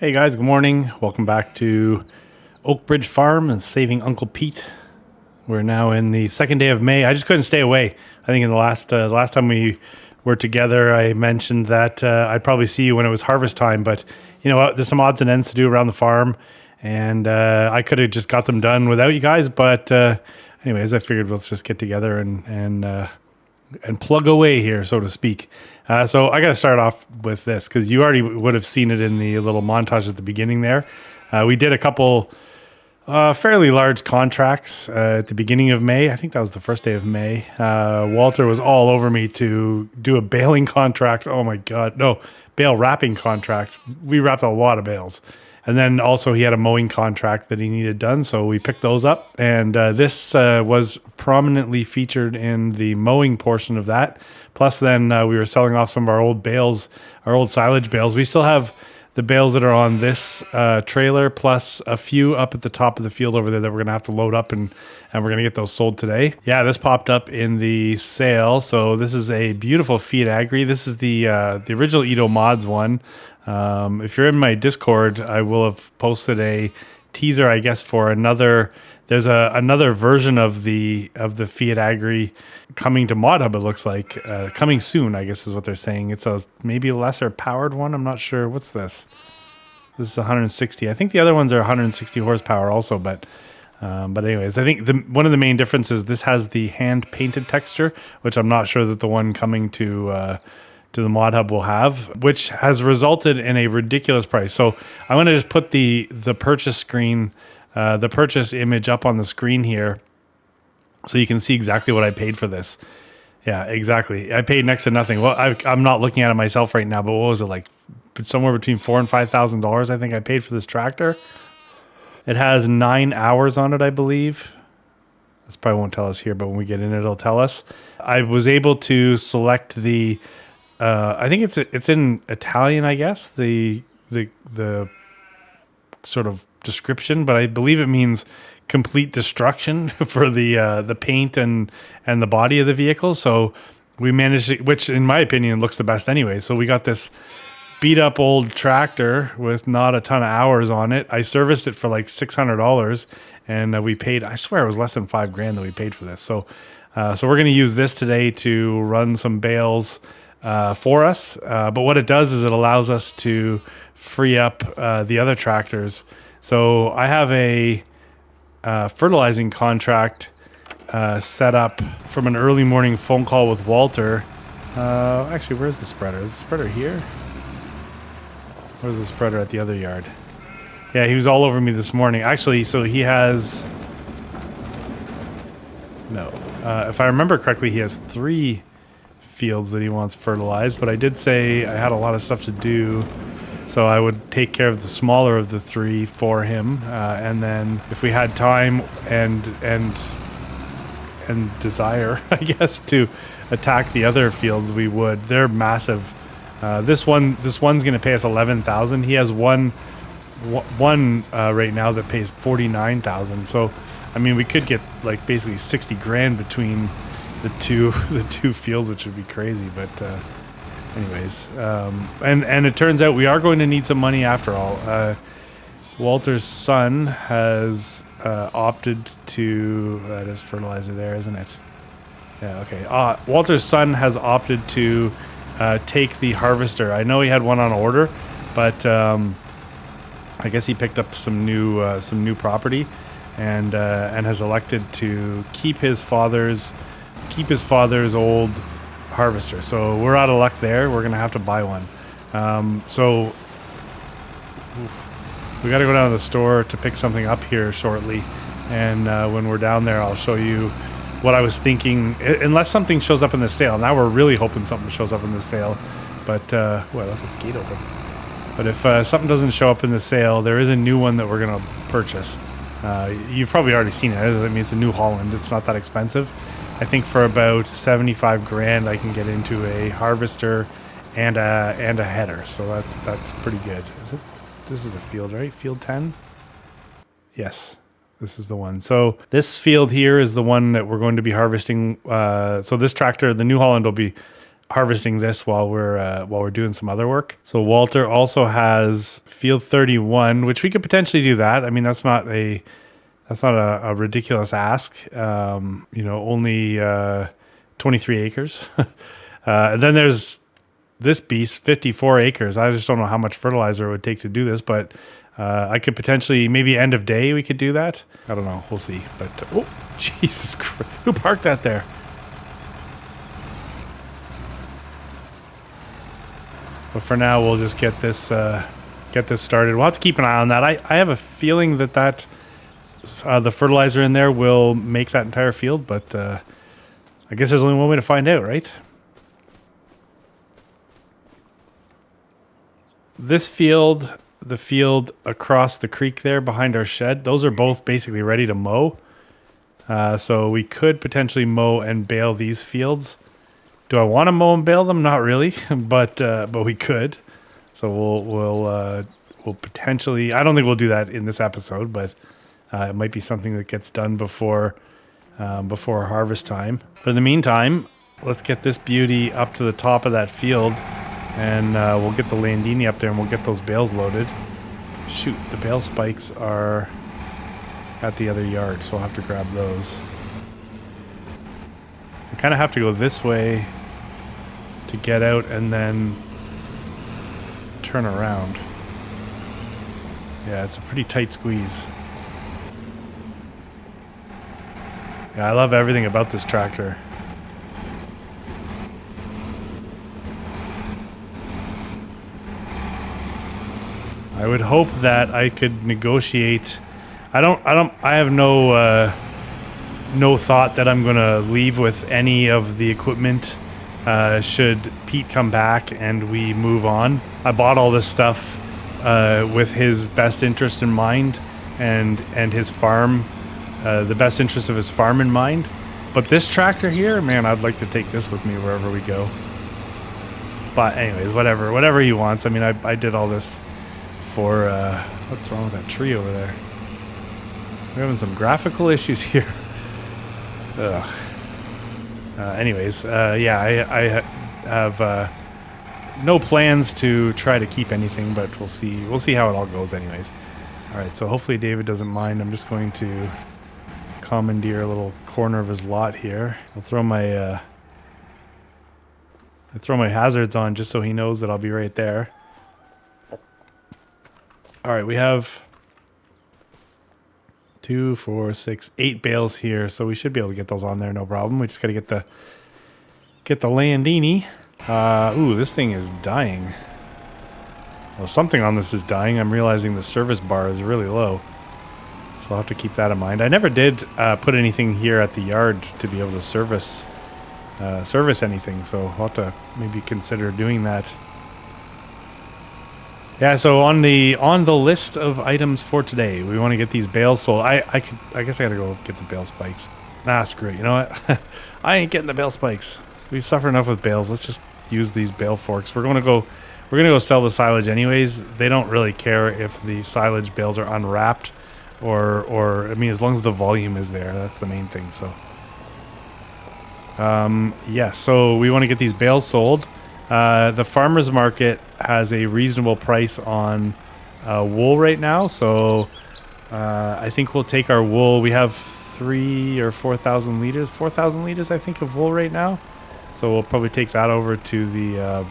Hey guys, good morning. Welcome back to Oak Bridge Farm and Saving Uncle Pete. We're now in the second day of May. I just couldn't stay away. I think in the last time we were together, I mentioned that I'd probably see you when it was harvest time. But you know what? There's some odds and ends to do around the farm, and I could have just got them done without you guys. But anyways, I figured let's just get together and plug away here, so to speak. So I got to start off with this because you already would have seen it in the little montage at the beginning there. We did a couple fairly large contracts at the beginning of May. I think that was the first day of May. Walter was all over me to do a baling contract. Oh my God. No, bale wrapping contract. We wrapped a lot of bales. And then also he had a mowing contract that he needed done. So we picked those up. And this was prominently featured in the mowing portion of that. Plus then we were selling off some of our old bales, our old silage bales. We still have the bales that are on this trailer, plus a few up at the top of the field over there that we're going to have to load up and we're going to get those sold today. Yeah, this popped up in the sale. So this is a beautiful Fiat Agri. This is the original Edo Mods one. If you're in my Discord, I will have posted a teaser, I guess, for another. There's another version of the Fiat Agri coming to Mod Hub. It looks like coming soon, I guess is what they're saying. It's a maybe lesser powered one. I'm not sure. What's this? This is 160. I think the other ones are 160 horsepower also, but anyways, I think one of the main differences, this has the hand painted texture, which I'm not sure that the one coming to the Mod Hub will have, which has resulted in a ridiculous price. So I'm going to just put the purchase screen, the purchase image up on the screen here so you can see exactly what I paid for this. Yeah, exactly. I paid next to nothing. Well, I'm not looking at it myself right now, but what was it, like somewhere between $4,000 and $5,000 I think I paid for this tractor. It has 9 hours on it, I believe. This probably won't tell us here, but when we get in it, it'll tell us. I was able to select the I think it's in Italian, I guess, the sort of description, but I believe it means complete destruction for the paint and the body of the vehicle. So we managed to, which in my opinion looks the best anyway. So we got this beat up old tractor with not a ton of hours on it. I serviced it for like $600 and we paid, I swear it was less than $5,000 that we paid for this. So we're going to use this today to run some bales for us. But what it does is it allows us to free up the other tractors. So I have a fertilizing contract set up from an early morning phone call with Walter. Actually, where's the spreader? Is the spreader here? Where's the spreader at the other yard? Yeah, he was all over me this morning. Actually, so he has... No. If I remember correctly, he has 3 fields that he wants fertilized, but I did say I had a lot of stuff to do, so I would take care of the smaller of the 3 for him, and then if we had time and desire, I guess, to attack the other fields, we would. They're massive. This one's going to pay us $11,000. He has one right now that pays $49,000. So, I mean, we could get like basically $60,000 between the two fields, which would be crazy. But anyways, and it turns out we are going to need some money after all. Walter's son has opted to, that is fertilizer there, isn't it? Yeah, okay. Walter's son has opted to take the harvester. I know he had one on order, but I guess he picked up some new property and has elected to keep his father's old harvester. So we're out of luck there. We're gonna have to buy one. So we got to go down to the store to pick something up here shortly, and when we're down there, I'll show you what I was thinking. Unless something shows up in the sale. Now we're really hoping something shows up in the sale, but well, I left this gate open. But if something doesn't show up in the sale, there is a new one that we're gonna purchase. You've probably already seen it. I mean, it's a New Holland. It's not that expensive. I think for about $75,000 I can get into a harvester and a header. So that's pretty good. Is it? This is the field, right? Field 10? Yes, this is the one. So this field here is the one that we're going to be harvesting. So this tractor, the New Holland, will be harvesting this while we're doing some other work. So Walter also has field 31, which we could potentially do that. I mean, that's not a ridiculous ask. Only 23 acres. And then there's this beast, 54 acres. I just don't know how much fertilizer it would take to do this, but I could potentially, maybe end of day, we could do that. I don't know. We'll see. But, oh, Jesus Christ. Who parked that there? But for now, we'll just get this started. We'll have to keep an eye on that. I have a feeling that the fertilizer in there will make that entire field, but I guess there's only one way to find out, right? This field, the field across the creek there behind our shed, those are both basically ready to mow. So we could potentially mow and bale these fields. Do I want to mow and bale them? Not really, but we could. So we'll potentially. I don't think we'll do that in this episode, but it might be something that gets done before harvest time. But in the meantime, let's get this beauty up to the top of that field, and we'll get the Landini up there, and we'll get those bales loaded. Shoot, the bale spikes are at the other yard, so I'll have to grab those. I kind of have to go this way to get out and then turn around. Yeah, it's a pretty tight squeeze. Yeah, I love everything about this tractor. I would hope that I could negotiate. I have no thought that I'm going to leave with any of the equipment should Pete come back and we move on. I bought all this stuff with his best interest in mind and his farm, the best interest of his farm in mind. But this tractor here, man, I'd like to take this with me wherever we go. But anyways, whatever he wants. I mean, I did all this for, what's wrong with that tree over there? We're having some graphical issues here. Ugh. Anyways, yeah, I have no plans to try to keep anything, but we'll see. We'll see how it all goes anyways. All right, so hopefully David doesn't mind. I'm just going to commandeer a little corner of his lot here. I'll throw my hazards on just so he knows that I'll be right there. All right, we have 2, 4, 6, 8 bales here, so we should be able to get those on there, no problem. We just got to get the Landini. Ooh, this thing is dying. Well, something on this is dying. I'm realizing the service bar is really low, so I'll have to keep that in mind. I never did put anything here at the yard to be able to service anything, so I'll have to maybe consider doing that. Yeah, so on the list of items for today, we want to get these bales sold. I guess I gotta go get the bale spikes. Nah, screw it. You know what? I ain't getting the bale spikes. We've suffered enough with bales. Let's just use these bale forks. We're gonna go sell the silage anyways. They don't really care if the silage bales are unwrapped or I mean, as long as the volume is there, that's the main thing. So yeah, so we want to get these bales sold. The farmer's market has a reasonable price on wool right now, so I think we'll take our wool. We have 3,000 or 4,000 liters, 4,000 liters, I think, of wool right now. So we'll probably take that over to the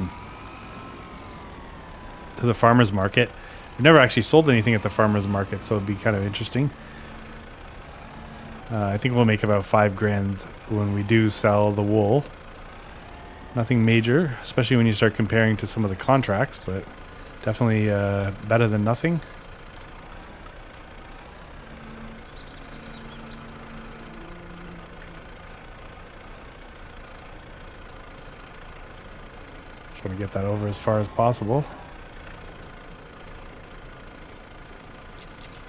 farmer's market. We've never actually sold anything at the farmer's market, so it'd be kind of interesting. I think we'll make about $5,000 when we do sell the wool. Nothing major, especially when you start comparing to some of the contracts, but definitely better than nothing. Just want to get that over as far as possible.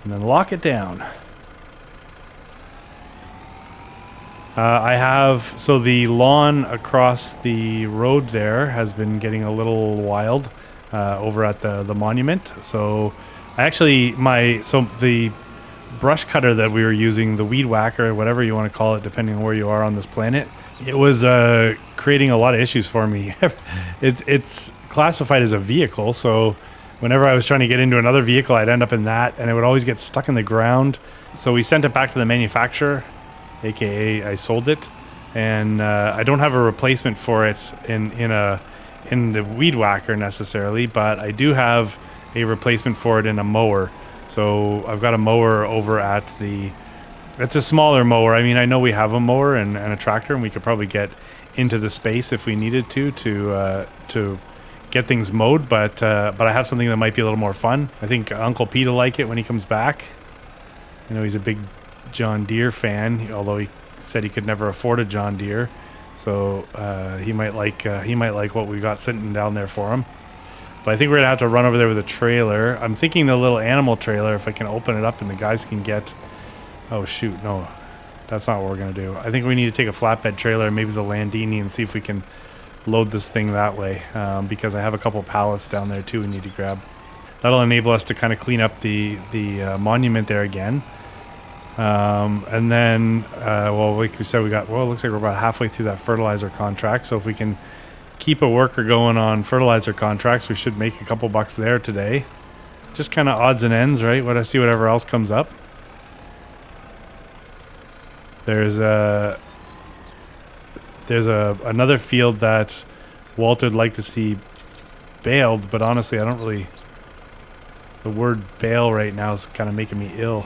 And then lock it down. So the lawn across the road there has been getting a little wild over at the monument. So the brush cutter that we were using, the weed whacker, whatever you want to call it, depending on where you are on this planet, it was creating a lot of issues for me. It's classified as a vehicle, so whenever I was trying to get into another vehicle, I'd end up in that, and it would always get stuck in the ground. So we sent it back to the manufacturer, aka I sold it, and I don't have a replacement for it in the weed whacker necessarily, but I do have a replacement for it in a mower. So I've got a mower over at the... It's a smaller mower. I mean, I know we have a mower and a tractor, and we could probably get into the space if we needed to get things mowed. But I have something that might be a little more fun. I think Uncle Pete will like it when he comes back. I know he's a big John Deere fan, although he said he could never afford a John Deere. So he might like what we got sitting down there for him. But I think we're gonna have to run over there with a trailer. I'm thinking the little animal trailer, if I can open it up and the guys can get... Oh shoot, no, that's not what we're gonna do. I think we need to take a flatbed trailer, maybe the Landini, and see if we can load this thing that way, because I have a couple pallets down there too we need to grab. That'll enable us to kind of clean up the monument there again. And then, well, like we said, it looks like we're about halfway through that fertilizer contract. So if we can keep a worker going on fertilizer contracts, we should make a couple bucks there today. Just kind of odds and ends, right? What I see, whatever else comes up. There's another field that Walter would like to see baled, but honestly, I don't really... The word bale right now is kind of making me ill.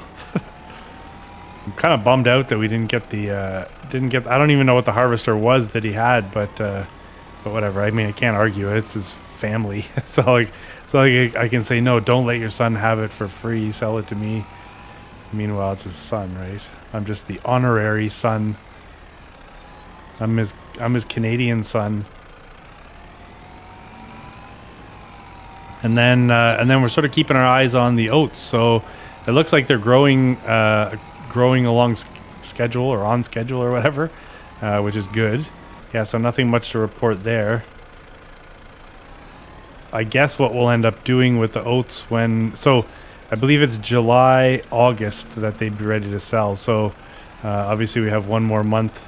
I'm kind of bummed out that we didn't get I don't even know what the harvester was that he had, but whatever. I mean, I can't argue. It's his family. So I can say, no, don't let your son have it for free. Sell it to me. Meanwhile, it's his son, right? I'm just the honorary son. I'm his Canadian son. And then we're sort of keeping our eyes on the oats. So it looks like they're growing along schedule or on schedule or whatever, which is good. Yeah, so nothing much to report there. I guess what we'll end up doing with the oats so I believe it's July, August that they'd be ready to sell. So obviously we have one more month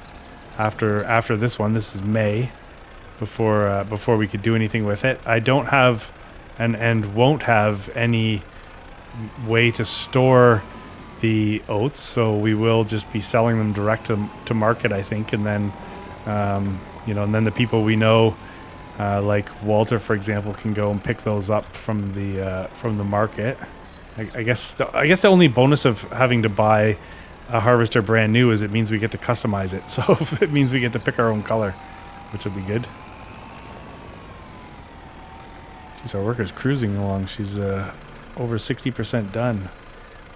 after this one. This is May before we could do anything with it. I don't have and won't have any way to store the oats, so we will just be selling them direct to market, I think, and then and then the people we know, like Walter, for example, can go and pick those up from the market. I guess the only bonus of having to buy a harvester brand new is it means we get to customize it. So if it means we get to pick our own color, which will be good. Jeez, our worker's cruising along. She's over 60% done.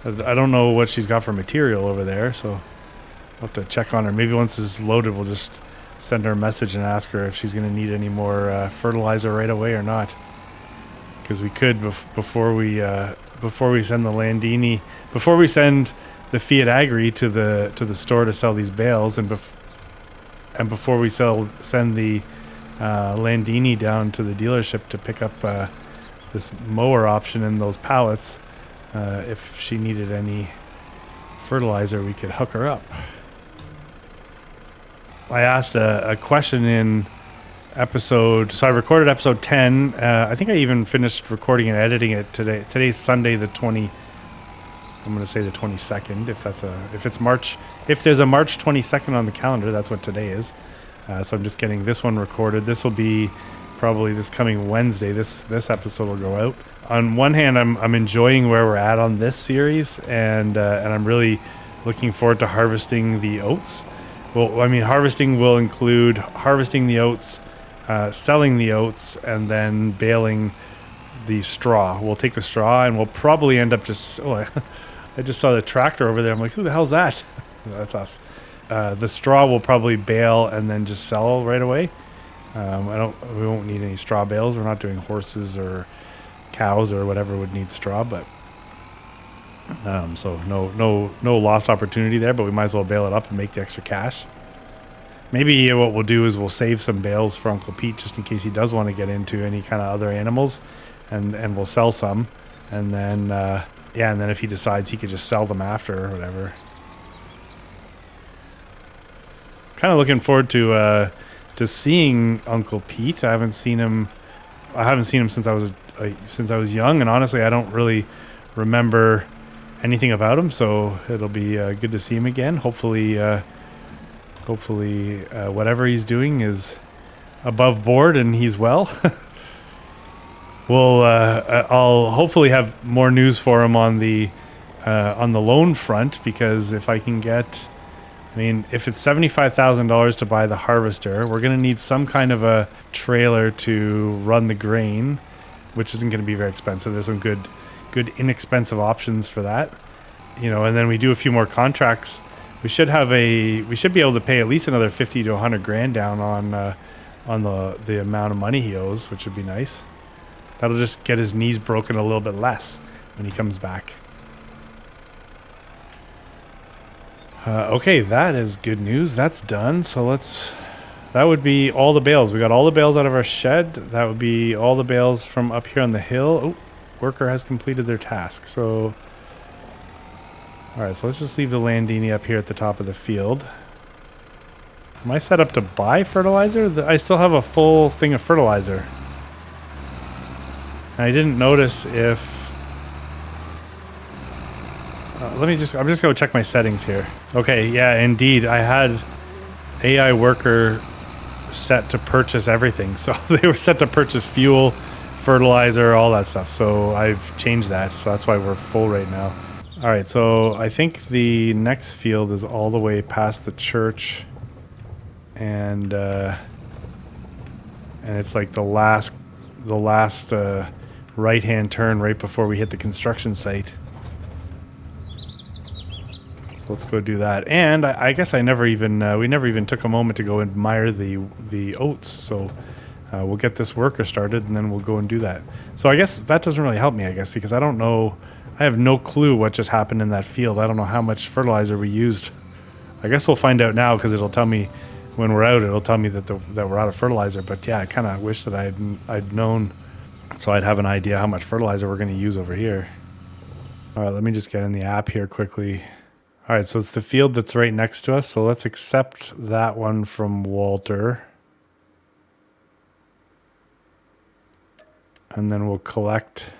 I don't know what she's got for material over there, so I'll have to check on her. Maybe once this is loaded, we'll just send her a message and ask her if she's going to need any more fertilizer right away or not. Because we could before we send the Landini, before we send the Fiat Agri to the store to sell these bales, and before we send the Landini down to the dealership to pick up this mower option and those pallets. If she needed any fertilizer, we could hook her up. I asked a question in so I recorded episode 10. I think I even finished recording and editing it today. Today's Sunday, the 20. I'm going to say the 22nd. If there's a March 22nd on the calendar, that's what today is. So I'm just getting this one recorded. This will be probably this coming Wednesday. This episode will go out. On one hand, I'm enjoying where we're at on this series, and I'm really looking forward to harvesting the oats. Well, I mean, harvesting will include harvesting the oats, selling the oats, and then baling the straw. We'll take the straw, and we'll probably end up just... Oh, I just saw the tractor over there. I'm like, who the hell's that? That's us. The straw will probably bale and then just sell right away. We won't need any straw bales. We're not doing horses or cows or whatever would need straw, but so no lost opportunity there, but we might as well bale it up and make the extra cash. Maybe what we'll do is we'll save some bales for Uncle Pete just in case he does want to get into any kind of other animals, and we'll sell some, and then and then if he decides he could just sell them after or whatever. kind of looking forward to seeing Uncle Pete. I haven't seen him since I was young, and honestly, I don't really remember anything about him. So it'll be good to see him again. Hopefully, whatever he's doing is above board and he's well. I'll hopefully have more news for him on the loan front, because if I can get, I mean, if it's $75,000 to buy the harvester, we're going to need some kind of a trailer to run the grain, which isn't going to be very expensive. There's some good inexpensive options for that, you know. And then we do a few more contracts. We should be able to pay at least another 50 to 100 grand down on the amount of money he owes, which would be nice. That'll just get his knees broken a little bit less when he comes back. Okay, that is good news. That's done. So that would be all the bales. We got all the bales out of our shed. That would be all the bales from up here on the hill. Oh, worker has completed their task. So, all right, so let's just leave the Landini up here at the top of the field. Am I set up to buy fertilizer? I still have a full thing of fertilizer. I didn't notice if... I'm just going to check my settings here. Okay, yeah, indeed. I had AI worker set to purchase everything. So they were set to purchase fuel, fertilizer, all that stuff. So I've changed that. So that's why we're full right now. All right, so I think the next field is all the way past the church. And it's like the last right-hand turn right before we hit the construction site. So let's go do that. And I guess we never even took a moment to go admire the oats. So we'll get this worker started, and then we'll go and do that. So I guess that doesn't really help me, I guess, because I don't know. I have no clue what just happened in that field. I don't know how much fertilizer we used. I guess we'll find out now, because it'll tell me when we're out. It'll tell me that we're out of fertilizer. But yeah, I kind of wish that I'd known, so I'd have an idea how much fertilizer we're going to use over here. All right, let me just get in the app here quickly. All right, so it's the field that's right next to us. So let's accept that one from Walter. And then we'll collect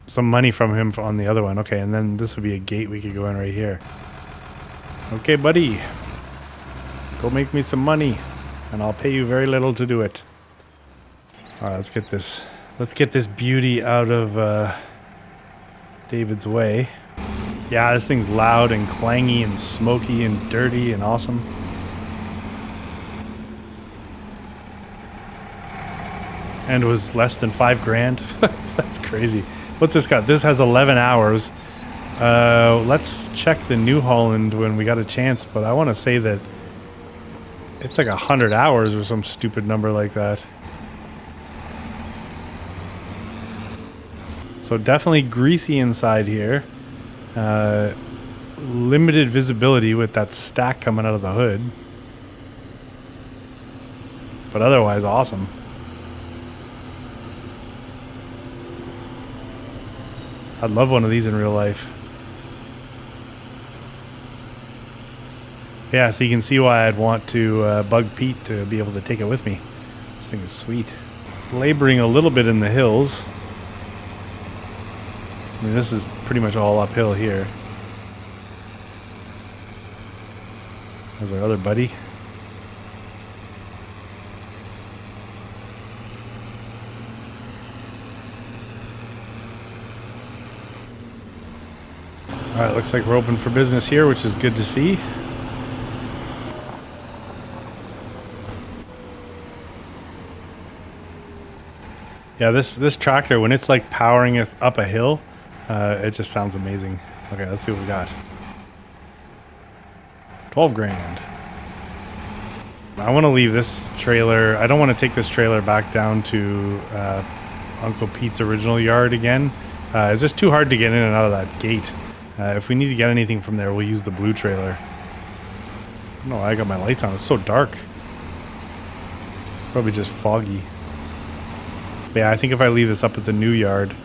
some money from him on the other one. Okay, and then this would be a gate we could go in right here. Okay, buddy. Go make me some money, and I'll pay you very little to do it. All right, let's get this beauty out of David's way. Yeah, this thing's loud and clangy and smoky and dirty and awesome. And it was less than 5 grand. That's crazy. What's this got? This has 11 hours. Let's check the New Holland when we got a chance, but I want to say that it's like 100 hours or some stupid number like that. So definitely greasy inside here. Limited visibility with that stack coming out of the hood. But otherwise awesome. I'd love one of these in real life. Yeah, so you can see why I'd want to bug Pete to be able to take it with me. This thing is sweet. It's laboring a little bit in the hills. I mean, this is pretty much all uphill here. There's our other buddy. Alright, looks like we're open for business here, which is good to see. Yeah, this tractor, when it's like powering us up a hill, it just sounds amazing. Okay, let's see what we got. 12 grand. I want to leave this trailer. I don't want to take this trailer back down to Uncle Pete's original yard again. It's just too hard to get in and out of that gate. If we need to get anything from there, we'll use the blue trailer. I don't know why I got my lights on. It's so dark. It's probably just foggy. But yeah, I think if I leave this up at the new yard,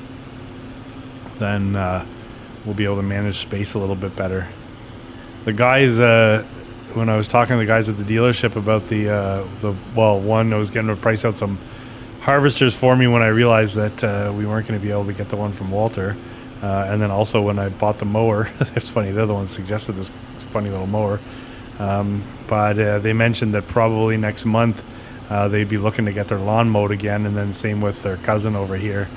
then we'll be able to manage space a little bit better. The guys when I was talking to the guys at the dealership about one, I was getting to price out some harvesters for me when I realized that we weren't going to be able to get the one from Walter. And then also when I bought the mower, it's funny, they're the ones suggested this funny little mower. But they mentioned that probably next month they'd be looking to get their lawn mowed again, and then same with their cousin over here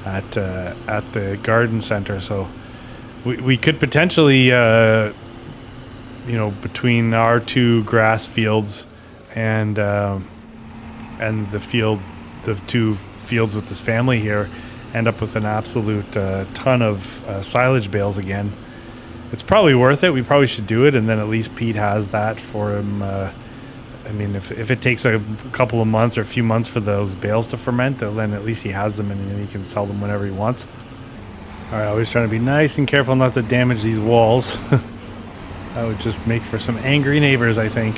at the garden center. So we could potentially, between our two grass fields and the two fields with this family here, end up with an absolute ton of silage bales again. It's probably worth it. We probably should do it, and then at least Pete has that for him. If it takes a couple of months or a few months for those bales to ferment, then at least he has them, and then he can sell them whenever he wants. All right, always trying to be nice and careful not to damage these walls. That would just make for some angry neighbors, I think.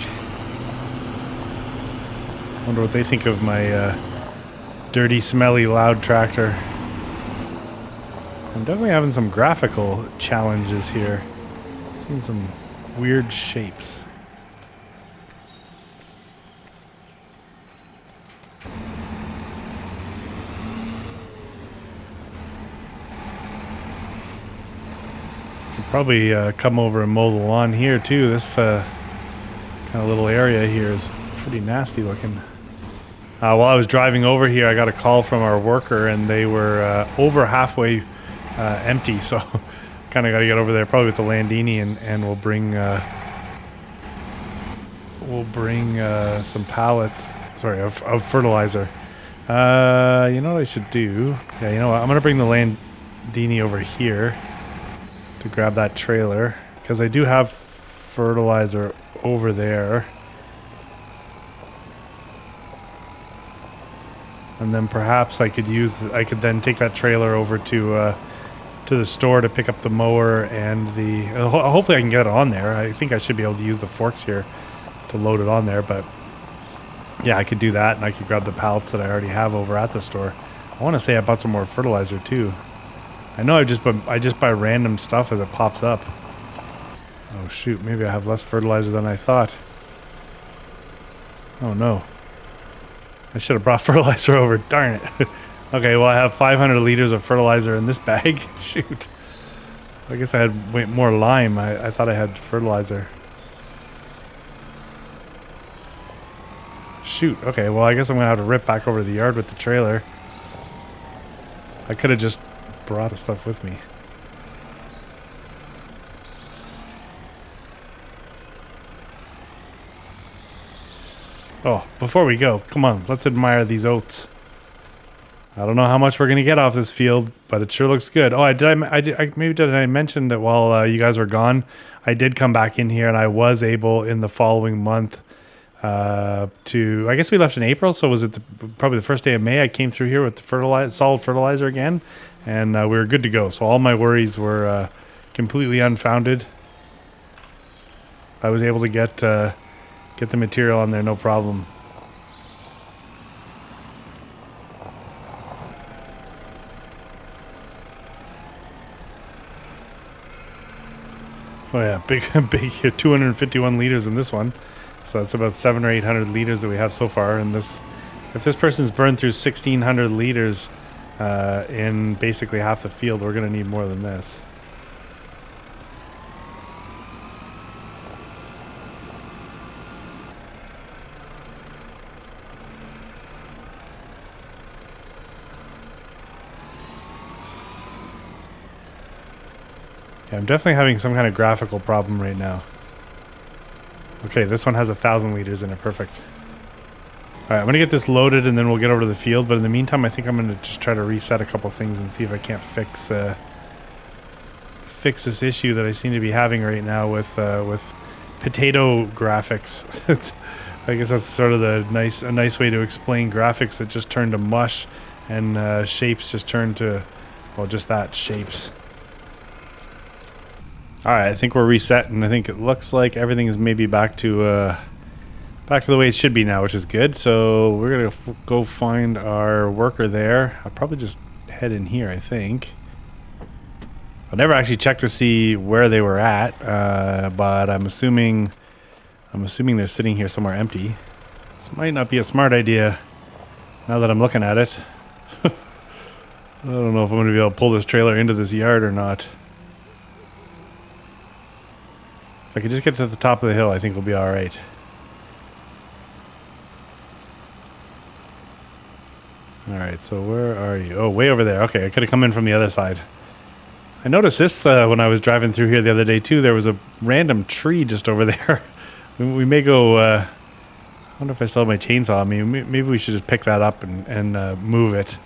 Wonder what they think of my dirty, smelly, loud tractor. I'm definitely having some graphical challenges here. Seeing some weird shapes. Could probably come over and mow the lawn here too. This kind of little area here is pretty nasty looking. While I was driving over here, I got a call from our worker, and they were over halfway empty, so kind of got to get over there probably with the Landini, and we'll bring some pallets of fertilizer. You know what I should do? Yeah, you know what, I'm gonna bring the Landini over here to grab that trailer, because I do have fertilizer over there. And then perhaps I could then take that trailer over to the store to pick up the mower and the... hopefully I can get it on there. I think I should be able to use the forks here to load it on there, but yeah, I could do that, and I could grab the pallets that I already have over at the store. I want to say I bought some more fertilizer too. I know I just buy random stuff as it pops up. Oh shoot, maybe I have less fertilizer than I thought. Oh no. I should have brought fertilizer over, darn it. Okay, well I have 500 liters of fertilizer in this bag. Shoot. I guess I had way more lime. I thought I had fertilizer. Shoot, okay, well I guess I'm gonna have to rip back over to the yard with the trailer. I could have just brought the stuff with me. Oh, before we go, come on, let's admire these oats. I don't know how much we're gonna get off this field, but it sure looks good. Oh, did I mention that while you guys were gone, I did come back in here, and I was able in the following month I guess we left in April, so was it probably the first day of May? I came through here with the solid fertilizer again, and we were good to go. So all my worries were completely unfounded. I was able to get the material on there, no problem. Oh yeah, big here, 251 liters in this one. So that's about 700 or 800 liters that we have so far. And if this person's burned through 1,600 liters in basically half the field, we're going to need more than this. Yeah, I'm definitely having some kind of graphical problem right now. Okay, this one has 1,000 liters in it. Perfect. All right, I'm going to get this loaded, and then we'll get over to the field. But in the meantime, I think I'm going to just try to reset a couple things and see if I can't fix this issue that I seem to be having right now with potato graphics. I guess that's sort of a nice way to explain graphics that just turn to mush, and shapes just turn to, well, just that, shapes. All right, I think we're reset, and I think it looks like everything is maybe back to the way it should be now, which is good. So we're gonna go find our worker there. I'll probably just head in here, I think. I never actually checked to see where they were at, but I'm assuming I'm assuming they're sitting here somewhere empty. This might not be a smart idea now that I'm looking at it. I don't know if I'm going to be able to pull this trailer into this yard or not. If I could just get to the top of the hill, I think we'll be all right. All right, so where are you? Oh, way over there. Okay, I could have come in from the other side. I noticed this when I was driving through here the other day too. There was a random tree just over there. We may go... I wonder if I still have my chainsaw on me. Maybe we should just pick that up and move it.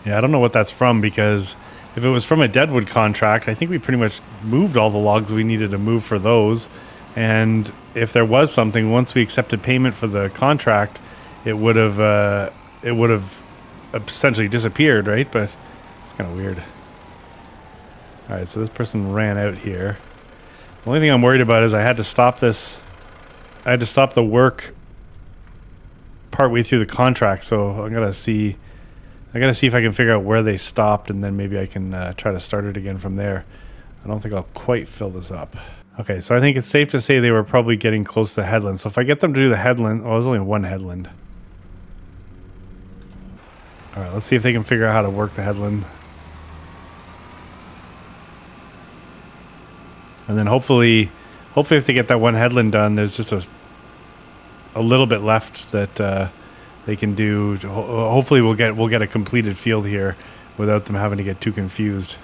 Yeah, I don't know what that's from, because if it was from a deadwood contract, I think we pretty much moved all the logs we needed to move for those. And if there was something, once we accepted payment for the contract, it would have essentially disappeared, right? But it's kind of weird. All right, so this person ran out here. The only thing I'm worried about is I had to stop this. I had to stop the work partway through the contract, so I gotta see if I can figure out where they stopped, and then maybe I can try to start it again from there. I don't think I'll quite fill this up. Okay, so I think it's safe to say they were probably getting close to the headland. So if I get them to do the headland... Oh, there's only one headland. All right, let's see if they can figure out how to work the headland. And then hopefully if they get that one headland done, there's just a little bit left that they can do. Hopefully we'll get a completed field here without them having to get too confused.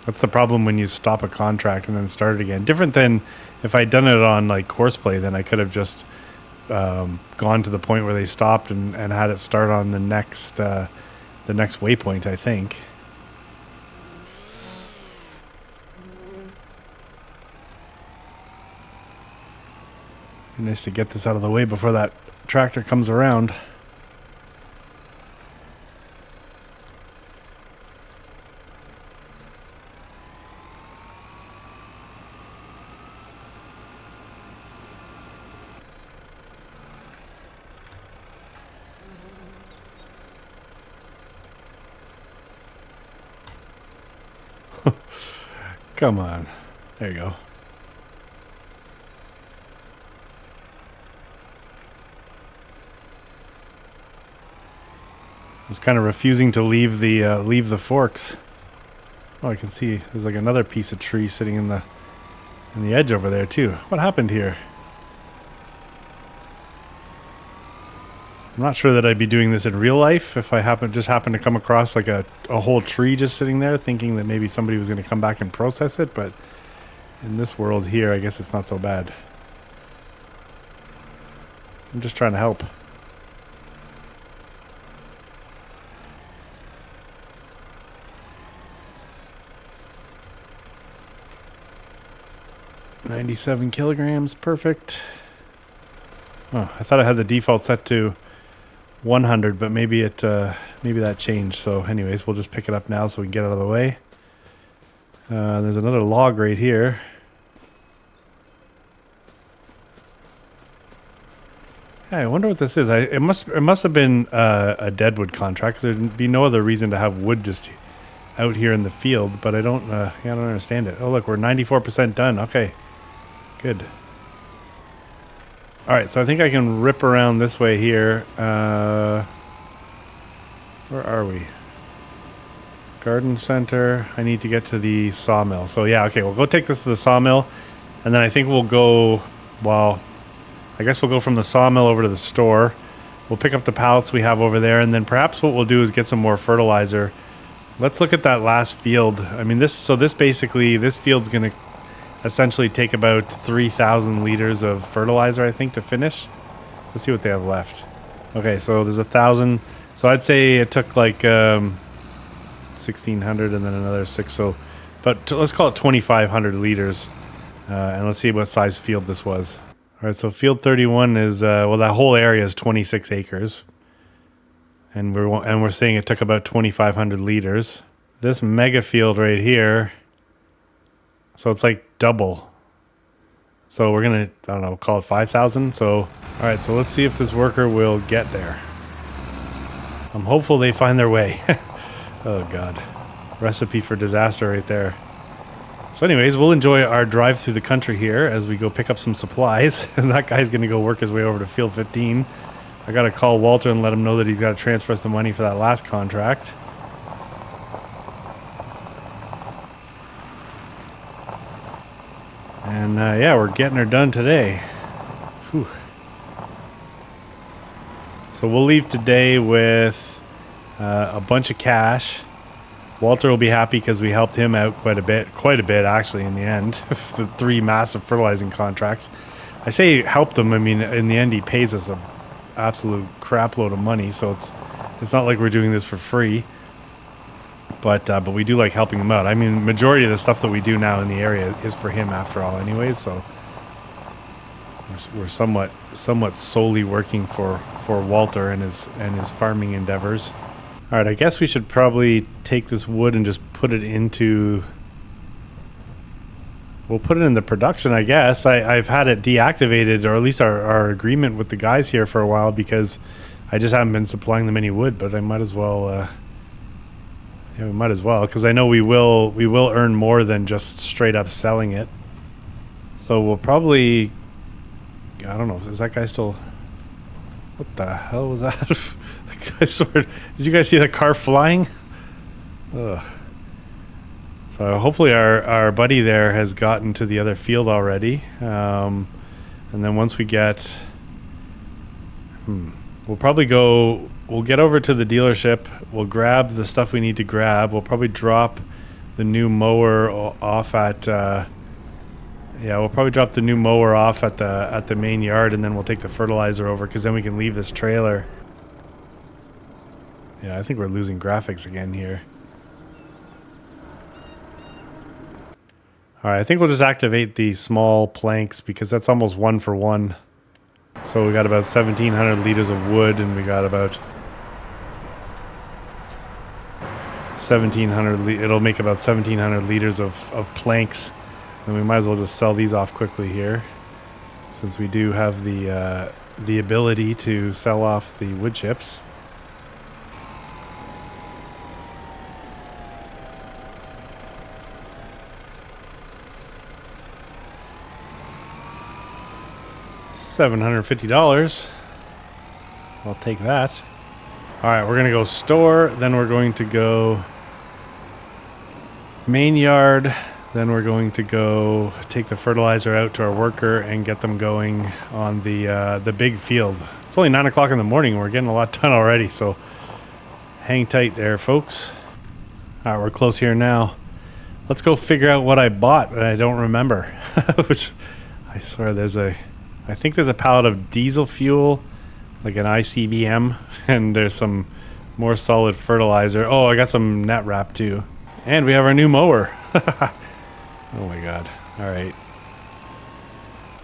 That's the problem when you stop a contract and then start it again. Different than if I'd done it on like course play, then I could have just gone to the point where they stopped and had it start on the next waypoint, I think. Nice to get this out of the way before that tractor comes around. Come on. There you go. I was kind of refusing to leave the forks. Oh, I can see there's like another piece of tree sitting in the edge over there too. What happened here? I'm not sure that I'd be doing this in real life if I just happened to come across like a whole tree just sitting there, thinking that maybe somebody was going to come back and process it, but in this world here, I guess it's not so bad. I'm just trying to help. $97 kilograms, perfect. Oh, I thought I had the default set to 100, but maybe that changed. So anyways, we'll just pick it up now so we can get out of the way. There's another log right here. Yeah, I wonder what this is. It must have been a deadwood contract. There'd be no other reason to have wood just out here in the field, but I don't understand it. Oh look, we're 94% done. Okay, good. All right, so I think I can rip around this way here. Where are we? Garden center. I need to get to the sawmill. So yeah, okay, we'll go take this to the sawmill, and then I think we'll go, well, I guess we'll go from the sawmill over to the store. We'll pick up the pallets we have over there, and then perhaps what we'll do is get some more fertilizer. Let's look at that last field. I mean, this field's going to essentially take about 3,000 liters of fertilizer, I think, to finish. Let's see what they have left. Okay, so there's 1,000. So I'd say it took like 1,600 and then another 6. So, but let's call it 2,500 liters. And let's see what size field this was. All right, so field 31 is, well, that whole area is 26 acres. And we're saying it took about 2,500 liters. This mega field right here, so it's like double. So we're gonna, I don't know, call it 5,000. So, all right, so let's see if this worker will get there. I'm hopeful they find their way. Oh God, recipe for disaster right there. So anyways, we'll enjoy our drive through the country here as we go pick up some supplies. And that guy's going to go work his way over to Field 15. I got to call Walter and let him know that he's got to transfer us the money for that last contract. And yeah, we're getting her done today. Whew. So we'll leave today with a bunch of cash. Walter will be happy because we helped him out quite a bit actually in the end. The 3 massive fertilizing contracts. I say helped him, I mean in the end he pays us a absolute crap load of money, so it's not like we're doing this for free. But we do like helping him out. I mean, majority of the stuff that we do now in the area is for him after all anyways, so we're somewhat solely working for Walter and his farming endeavors. All right, I guess we should probably take this wood and just put it into... We'll put it in the production, I guess. I've had it deactivated, or at least our agreement with the guys here for a while, because I just haven't been supplying them any wood, but I might as well... yeah, we might as well, because I know we will earn more than just straight up selling it. So we'll probably... I don't know, is that guy still... What the hell was that? I swear, did you guys see the car flying? Ugh. So hopefully our buddy there has gotten to the other field already. And then once we get... we'll probably go... We'll get over to the dealership. We'll grab the stuff we need to grab. We'll probably drop the new mower off at... yeah, we'll probably drop the new mower off at the main yard, and then we'll take the fertilizer over, because then we can leave this trailer. Yeah, I think we're losing graphics again here. Alright, I think we'll just activate the small planks, because that's almost 1 for 1. So we got about 1,700 liters of wood, and we got about 1,700. It'll make about 1,700 liters of planks, and we might as well just sell these off quickly here, since we do have the ability to sell off the wood chips. $750. I'll take that. Alright, we're going to go store, then we're going to go main yard, then we're going to go take the fertilizer out to our worker and get them going on the big field. It's only 9 o'clock in the morning and we're getting a lot done already, so hang tight there, folks. Alright, we're close here now. Let's go figure out what I bought that I don't remember. Which, I swear I think there's a pallet of diesel fuel, like an ICBM, and there's some more solid fertilizer. Oh, I got some net wrap too. And we have our new mower. Oh my god. Alright.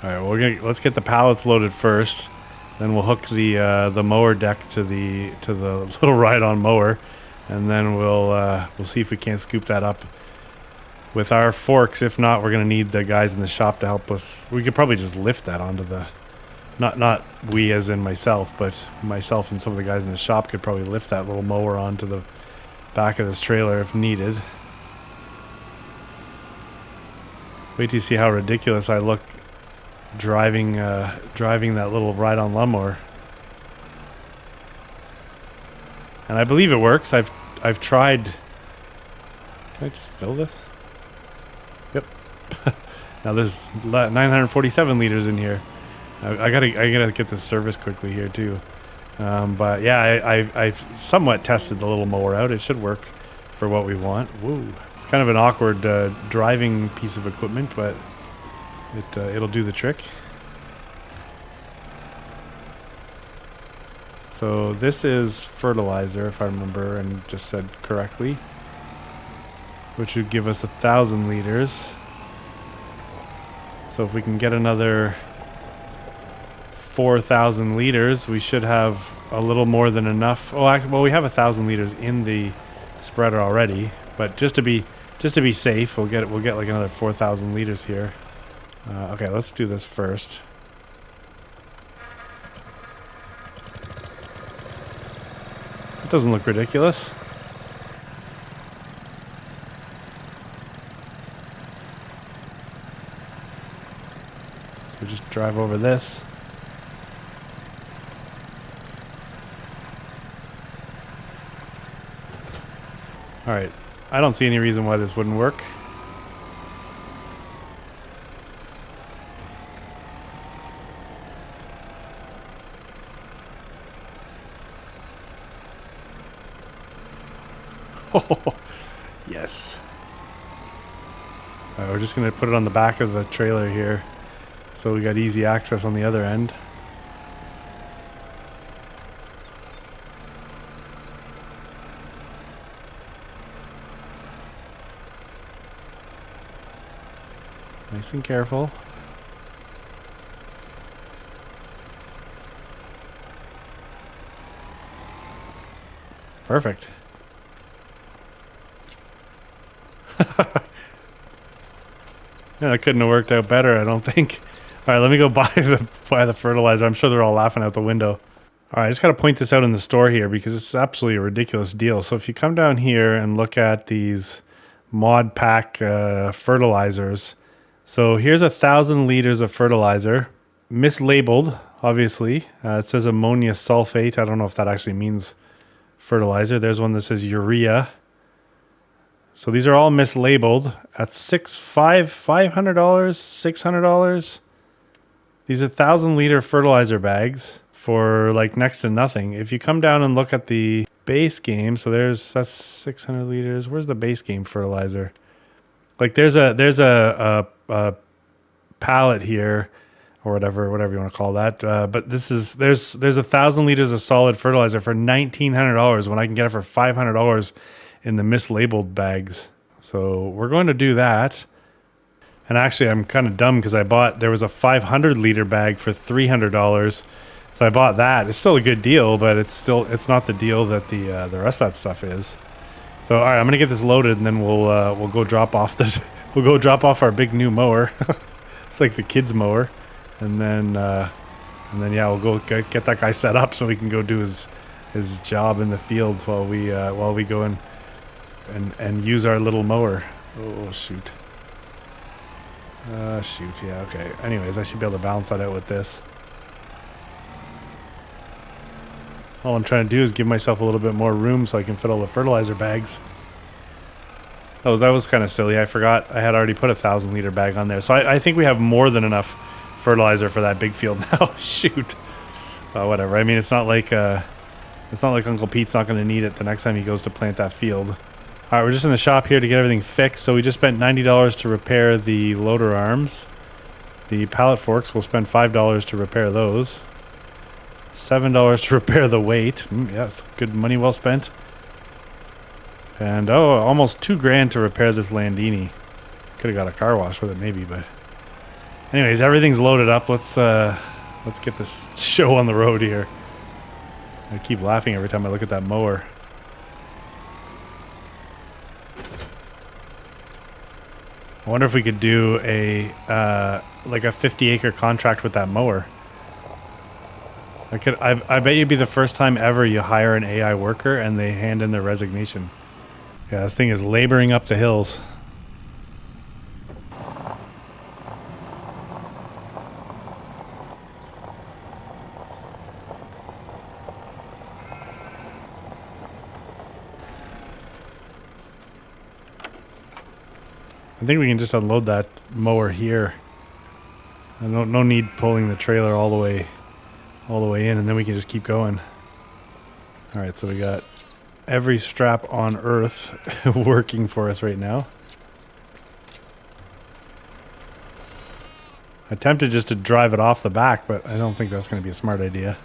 Alright, let's get the pallets loaded first. Then we'll hook the mower deck to the little ride-on mower. And then we'll see if we can't scoop that up with our forks. If not, we're going to need the guys in the shop to help us. We could probably just lift that onto the... Not we as in myself, but myself and some of the guys in the shop could probably lift that little mower onto the back of this trailer if needed. Wait till you see how ridiculous I look driving that little ride-on lawnmower. And I believe it works. I've tried... Can I just fill this? Yep. Now there's 947 liters in here. I gotta get this service quickly here too. But yeah, I've somewhat tested the little mower out. It should work for what we want. Woo! It's kind of an awkward driving piece of equipment, but it'll do the trick. So this is fertilizer, if I remember and just said correctly, which would give us 1,000 liters. So if we can get another 4,000 liters, we should have a little more than enough. Oh, well, we have 1,000 liters in the spreader already, but just to be safe, we'll get like another 4,000 liters here. Okay, let's do this first. It doesn't look ridiculous. we just drive over this. All right, I don't see any reason why this wouldn't work. Oh, yes. All right, we're just gonna put it on the back of the trailer here, so we got easy access on the other end. Nice and careful. Perfect. Yeah, that couldn't have worked out better, I don't think. All right, let me go buy the fertilizer. I'm sure they're all laughing out the window. All right, I just got to point this out in the store here because it's absolutely a ridiculous deal. So if you come down here and look at these mod pack fertilizers, so here's 1,000 liters of fertilizer, mislabeled, obviously. It says ammonia sulfate. I don't know if that actually means fertilizer. There's one that says urea. So these are all mislabeled at $500, $600. These 1,000-liter fertilizer bags for like next to nothing. If you come down and look at the base game, so that's 600 liters. Where's the base game fertilizer? Like there's a pallet here, or whatever you want to call that. But there's 1,000 liters of solid fertilizer for $1,900 when I can get it for $500 in the mislabeled bags. So we're going to do that. And actually, I'm kind of dumb because there was a 500 liter bag for $300. So I bought that. It's still a good deal, but it's not the deal that the rest of that stuff is. So all right, I'm gonna get this loaded, and then we'll go drop off our big new mower. It's like the kids' mower, and then yeah, we'll go get that guy set up so we can go do his job in the field while we go and use our little mower. Oh shoot. Shoot, yeah, okay. Anyways, I should be able to balance that out with this. All I'm trying to do is give myself a little bit more room so I can fit all the fertilizer bags. Oh, that was kind of silly. I forgot I had already put a 1,000-liter bag on there. So I think we have more than enough fertilizer for that big field now. Shoot. Whatever. I mean, it's not like Uncle Pete's not going to need it the next time he goes to plant that field. All right, we're just in the shop here to get everything fixed. So we just spent $90 to repair the loader arms. The pallet forks, we'll spend $5 to repair those. $7 to repair the weight. Yes, good money well spent. And almost $2,000 to repair this Landini. Could have got a car wash with it maybe, but anyways, everything's loaded up. Let's get this show on the road here. I keep laughing every time I look at that mower. I wonder if we could do a 50-acre contract with that mower. I bet you'd be the first time ever you hire an AI worker and they hand in their resignation. Yeah, this thing is laboring up the hills. I think we can just unload that mower here. No need pulling the trailer all the way in, and then we can just keep going. All right, so we got every strap on earth working for us right now. I attempted just to drive it off the back, but I don't think that's going to be a smart idea.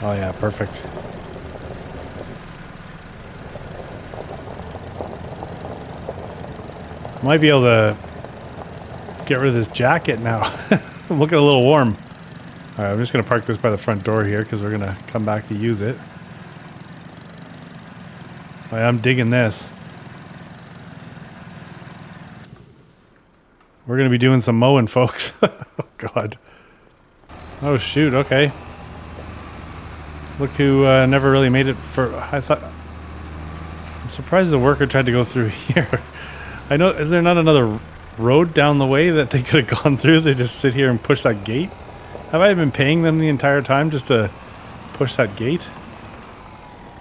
Oh yeah, perfect. Might be able to get rid of this jacket now. I'm looking a little warm. All right, I'm just going to park this by the front door here because we're going to come back to use it. Oh, yeah, I'm digging this. We're going to be doing some mowing, folks. Oh, God. Oh, shoot. Okay. Look who never really made it for... I thought... I'm surprised the worker tried to go through here. I know... Is there not another road down the way that they could have gone through? They just sit here and push that gate? Have I been paying them the entire time just to push that gate?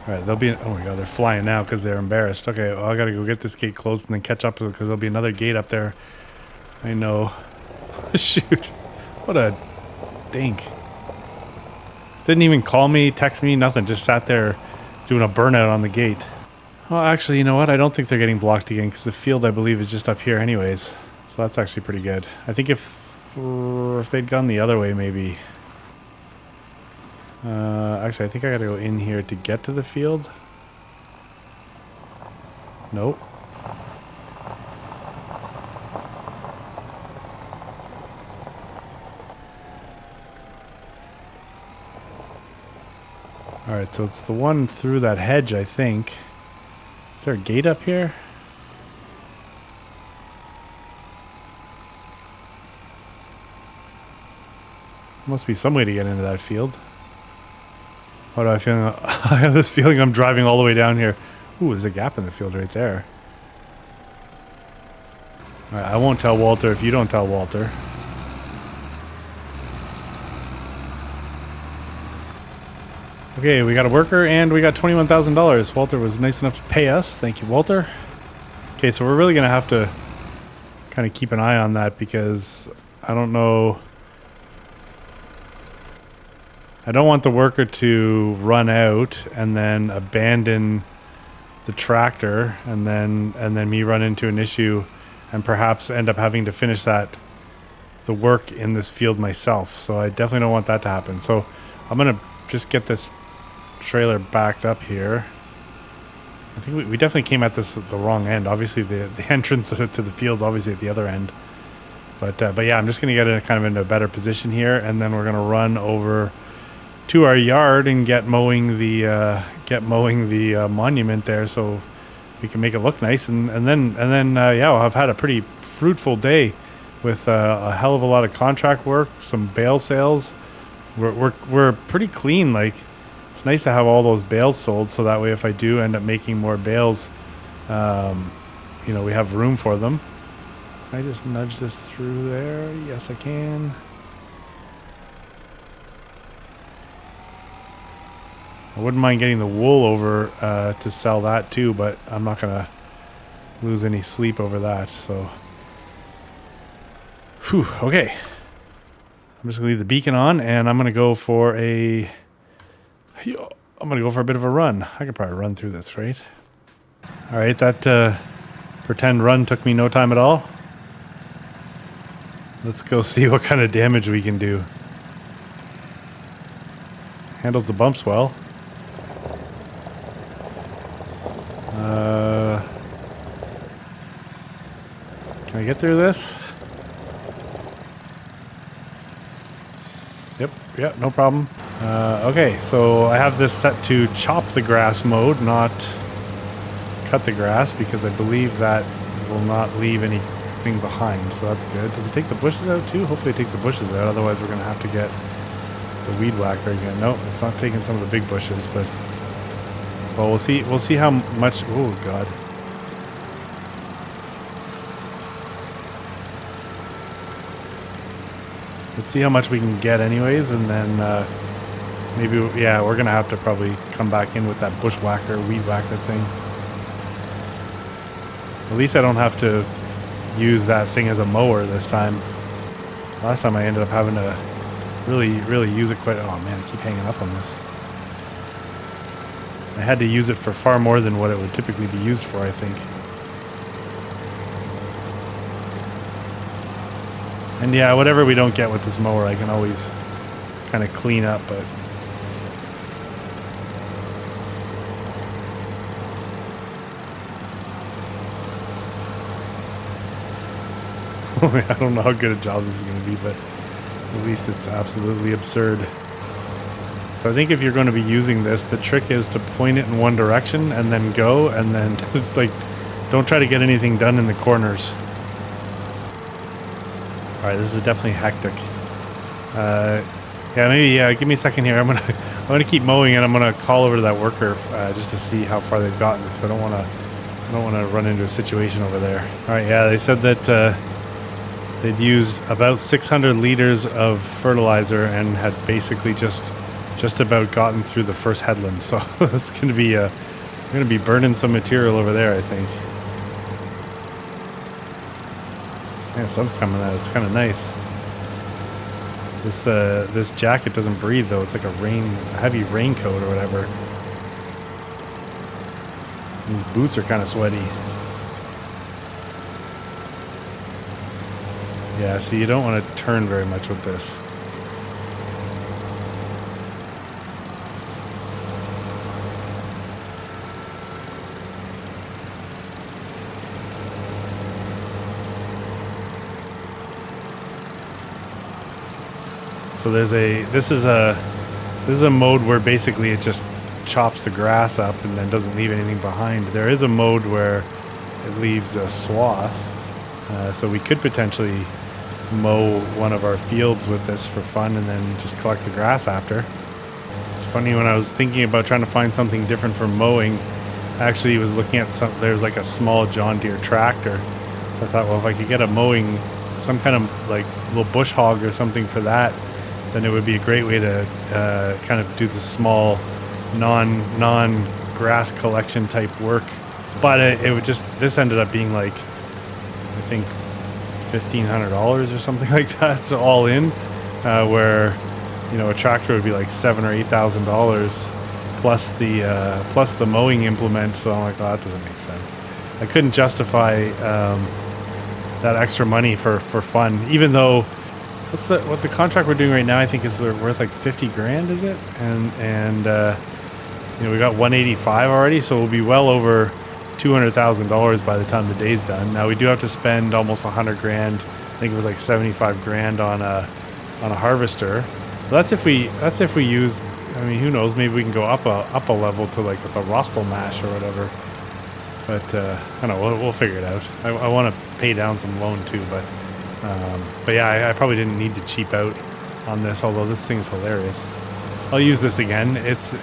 Alright, they'll be... Oh my God, they're flying now because they're embarrassed. Okay, well, I gotta go get this gate closed and then catch up because there'll be another gate up there. I know. Shoot. What a dink. Didn't even call me, text me, nothing. Just sat there doing a burnout on the gate. Well, actually, you know what? I don't think they're getting blocked again because the field, I believe, is just up here anyways. So that's actually pretty good. I think if they'd gone the other way, maybe... actually, I think I gotta go in here to get to the field. Nope. Alright, so it's the one through that hedge, I think. Is there a gate up here? Must be some way to get into that field. What do I feel? I have this feeling I'm driving all the way down here. Ooh, there's a gap in the field right there. Alright, I won't tell Walter if you don't tell Walter. Okay, we got a worker and we got $21,000. Walter was nice enough to pay us. Thank you, Walter. Okay, so we're really going to have to kind of keep an eye on that because I don't know... I don't want the worker to run out and then abandon the tractor and then me run into an issue and perhaps end up having to finish the work in this field myself. So I definitely don't want that to happen. So I'm going to just get this trailer backed up here. I think we definitely came at this at the wrong end. Obviously the entrance to the field's obviously at the other end. But yeah, I'm just going to get it kind of into a better position here and then we're going to run over to our yard and get mowing the monument there so we can make it look nice and then yeah, I've had a pretty fruitful day with a hell of a lot of contract work, some bale sales. We're pretty clean. Like, it's nice to have all those bales sold so that way if I do end up making more bales, you know, we have room for them. Can I just nudge this through there? Yes, I can. I wouldn't mind getting the wool over to sell that too, but I'm not gonna lose any sleep over that. So, whew, okay. I'm just gonna leave the beacon on, and I'm gonna go for a bit of a run. I could probably run through this, right? All right, that pretend run took me no time at all. Let's go see what kind of damage we can do. Handles the bumps well. Can I get through this? Yep, yeah, no problem. Okay, so I have this set to chop the grass mode, not cut the grass, because I believe that will not leave anything behind, so that's good. Does it take the bushes out too? Hopefully it takes the bushes out, otherwise we're going to have to get the weed whacker again. No, it's not taking some of the big bushes, but... Well, we'll see how much... Oh, God. Let's see how much we can get anyways, and then maybe, yeah, we're going to have to probably come back in with that bushwhacker, weed whacker thing. At least I don't have to use that thing as a mower this time. Last time I ended up having to really use it quite... Oh man, I keep hanging up on this. I had to use it for far more than what it would typically be used for, I think. And yeah, whatever we don't get with this mower, I can always kind of clean up, but... I don't know how good a job this is going to be, but at least it's absolutely absurd. So I think if you're going to be using this, the trick is to point it in one direction and then go, and then like, don't try to get anything done in the corners. All right, this is definitely hectic. Yeah, maybe give me a second here. I'm gonna keep mowing, and I'm gonna call over to that worker just to see how far they've gotten, because I don't wanna run into a situation over there. All right, yeah, they said that they'd used about 600 liters of fertilizer and had basically just about gotten through the first headland. So it's gonna be we're gonna be burning some material over there, I think. Yeah, the sun's coming out. It's kind of nice. This jacket doesn't breathe though. It's like a heavy raincoat or whatever. And these boots are kind of sweaty. Yeah, see, you don't want to turn very much with this. So this is a mode where basically it just chops the grass up and then doesn't leave anything behind. There is a mode where it leaves a swath, so we could potentially mow one of our fields with this for fun and then just collect the grass after. It's funny, when I was thinking about trying to find something different for mowing, I actually was looking at there's like a small John Deere tractor. So I thought, well, if I could get a mowing, some kind of like little bush hog or something for that, then it would be a great way to kind of do the small non grass collection type work. But it would this ended up being like, I think, $1,500 or something like that, so all in, where, you know, a tractor would be like $7,000 or $8,000 plus the mowing implement. So I'm like, oh, that doesn't make sense. I couldn't justify that extra money for fun, even though what the contract we're doing right now, I think, is worth like 50 grand, is it? And you know, we got 185 already, so we'll be well over $200,000 by the time the day's done. Now we do have to spend almost 100 grand. I think it was like 75 grand on a harvester. But that's if we use. I mean, who knows? Maybe we can go up a level to like with a Rostel mash or whatever. But I don't know. We'll figure it out. I want to pay down some loan too, but yeah, I probably didn't need to cheap out on this. Although this thing's hilarious. I'll use this again. It's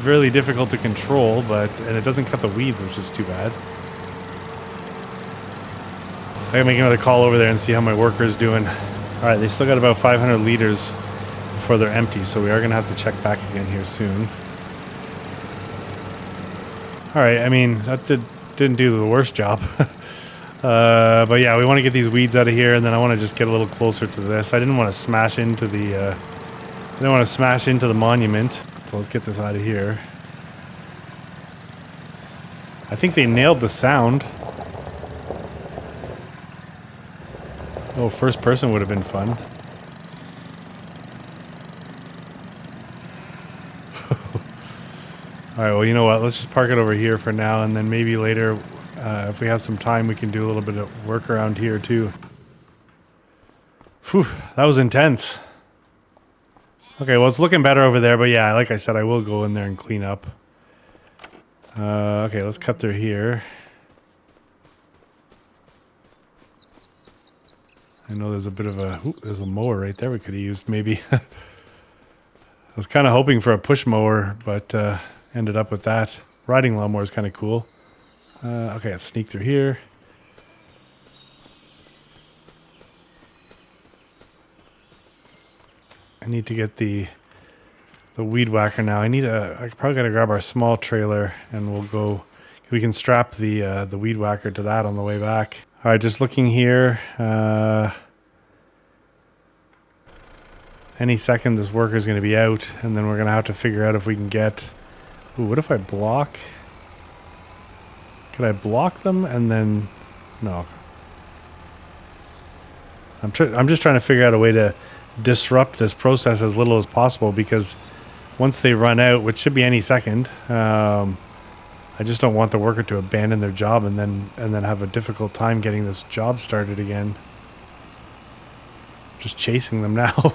really difficult to control, and it doesn't cut the weeds, which is too bad. I gotta make another call over there and see how my worker's doing. All right, they still got about 500 liters before they're empty, so we are gonna have to check back again here soon. All right, I mean, that didn't do the worst job. But yeah, we want to get these weeds out of here, and then I want to just get a little closer to this. I didn't want to smash into the monument. So let's get this out of here. I think they nailed the sound. Oh, first person would have been fun. All right, well, you know what? Let's just park it over here for now, and then maybe later, if we have some time, we can do a little bit of work around here too. Whew, that was intense. Okay, well, it's looking better over there, but yeah, like I said, I will go in there and clean up. Okay, let's cut through here. I know there's a bit of there's a mower right there we could have used maybe. I was kind of hoping for a push mower, but ended up with that. Riding lawnmower is kind of cool. Okay, let's sneak through here. I need to get the weed whacker now. I probably gotta grab our small trailer and we'll go. We can strap the weed whacker to that on the way back. All right, just looking here. Any second this worker's gonna be out, and then we're gonna have to figure out if we can get. Ooh, what if I block? Could I block them and then? No. I'm just trying to figure out a way to disrupt this process as little as possible, because once they run out, which should be any second, I just don't want the worker to abandon their job and then have a difficult time getting this job started again. Just chasing them now.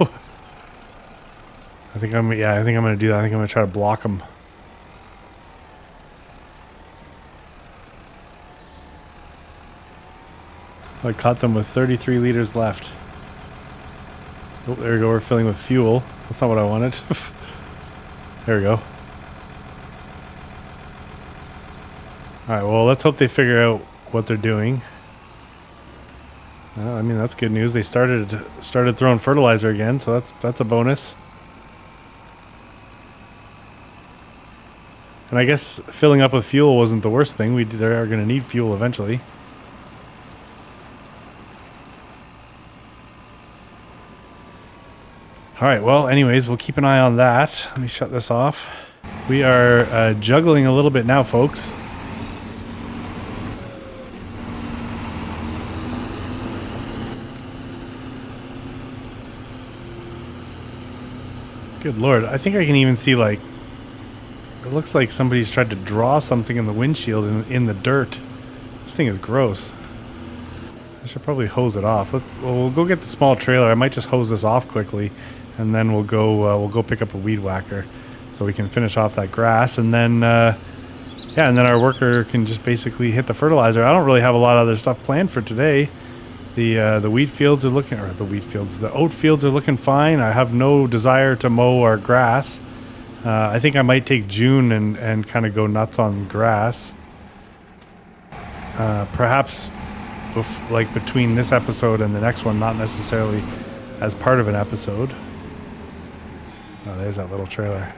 I think I'm gonna do that. I think I'm gonna try to block them. I caught them with 33 liters left. Oh, there we go. We're filling with fuel. That's not what I wanted. There we go. All right, well, let's hope they figure out what they're doing. I mean, that's good news. They started throwing fertilizer again, so that's a bonus. And I guess filling up with fuel wasn't the worst thing. They are going to need fuel eventually. All right, well, anyways, we'll keep an eye on that. Let me shut this off. We are juggling a little bit now, folks. Good Lord. I think I can even see, like, it looks like somebody's tried to draw something in the windshield in the dirt. This thing is gross. I should probably hose it off. We'll go get the small trailer. I might just hose this off quickly, and then we'll go pick up a weed whacker so we can finish off that grass, and then yeah, and then our worker can just basically hit the fertilizer. I don't really have a lot of other stuff planned for today. The wheat fields are looking, or the oat fields are looking fine. I have no desire to mow our grass. I think I might take June and kind of go nuts on grass. Perhaps like between this episode and the next one, not necessarily as part of an episode. Oh, there's that little trailer.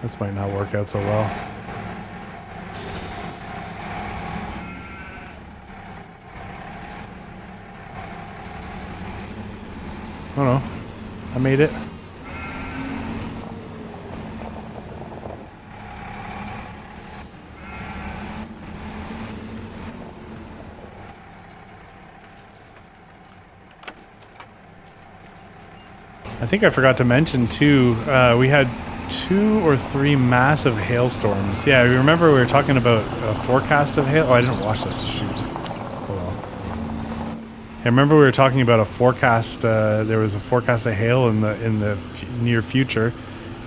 This might not work out so well. Oh no, I made it. I think I forgot to mention too, we had 2 or 3 massive hailstorms. Yeah, you remember we were talking about a forecast of hail? Oh, I didn't watch this. Shoot. Oh well. I remember we were talking about a forecast. There was a forecast of hail in the near future.